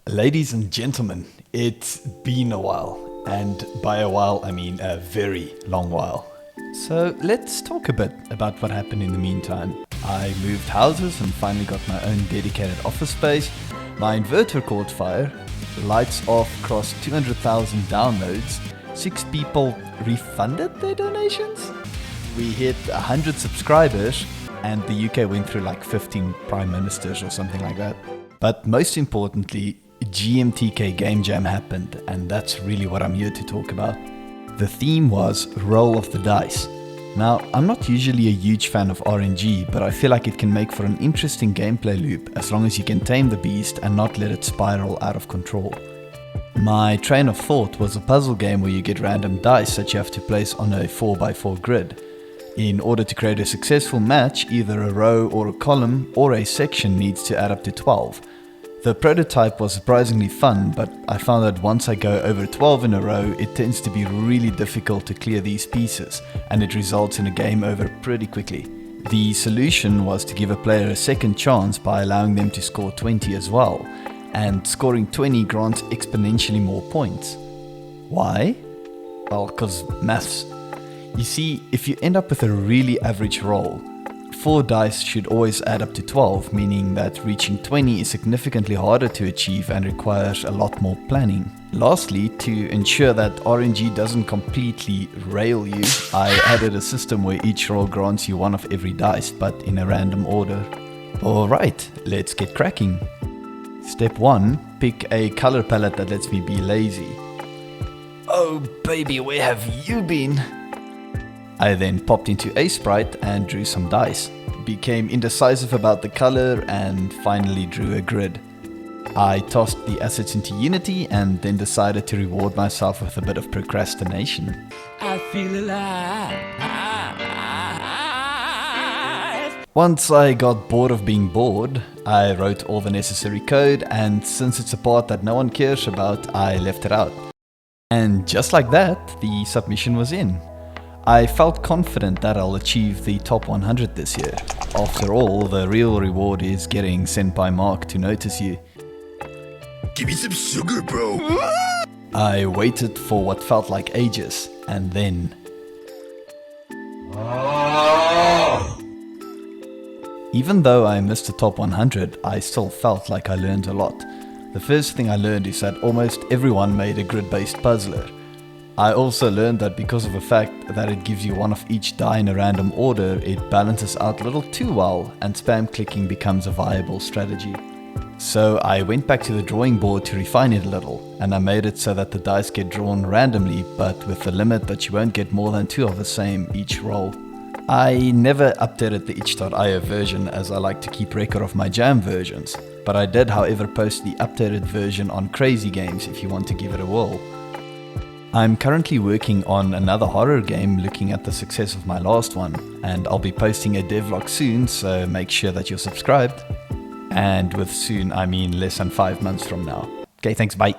Ladies and gentlemen, it's been a while, and by a while I mean a very long while. So let's talk a bit about what happened in the meantime. I moved houses and finally got my own dedicated office space. My inverter caught fire, lights off crossed 200,000 downloads, 6 people refunded their donations. We hit 100 subscribers and the UK went through like 15 prime ministers or something like that. But most importantly, GMTK Game Jam happened, and that's really what I'm here to talk about. The theme was Roll of the Dice. Now, I'm not usually a huge fan of RNG, but I feel like it can make for an interesting gameplay loop as long as you can tame the beast and not let it spiral out of control. My train of thought was a puzzle game where you get random dice that you have to place on a 4x4 grid. In order to create a successful match, either a row or a column or a section needs to add up to 12. The prototype was surprisingly fun, but I found that once I go over 12 in a row, it tends to be really difficult to clear these pieces, and it results in a game over pretty quickly. The solution was to give a player a second chance by allowing them to score 20 as well, and scoring 20 grants exponentially more points. Why? Well, cause maths. You see, if you end up with a really average roll, 4 dice should always add up to 12, meaning that reaching 20 is significantly harder to achieve and requires a lot more planning. Lastly, to ensure that RNG doesn't completely rail you, I added a system where each roll grants you one of every dice, but in a random order. Alright, let's get cracking. Step 1, pick a color palette that lets me be lazy. Oh baby, where have you been? I then popped into a sprite and drew some dice, became indecisive about the color and finally drew a grid. I tossed the assets into Unity and then decided to reward myself with a bit of procrastination. I feel alive. Once I got bored of being bored, I wrote all the necessary code, and since it's a part that no one cares about, I left it out. And just like that, the submission was in. I felt confident that I'll achieve the top 100 this year. After all, the real reward is getting Senpai Mark to notice you. Give me some sugar, bro. I waited for what felt like ages, and then... Even though I missed the top 100, I still felt like I learned a lot. The first thing I learned is that almost everyone made a grid-based puzzler. I also learned that because of the fact that it gives you one of each die in a random order, it balances out a little too well and spam clicking becomes a viable strategy. So I went back to the drawing board to refine it a little, and I made it so that the dice get drawn randomly, but with the limit that you won't get more than 2 of the same each roll. I never updated the itch.io version as I like to keep record of my jam versions, but I did however post the updated version on Crazy Games if you want to give it a whirl. I'm currently working on another horror game looking at the success of my last one, and I'll be posting a devlog soon, so make sure that you're subscribed. And with soon, I mean less than 5 months from now. Okay, thanks, bye.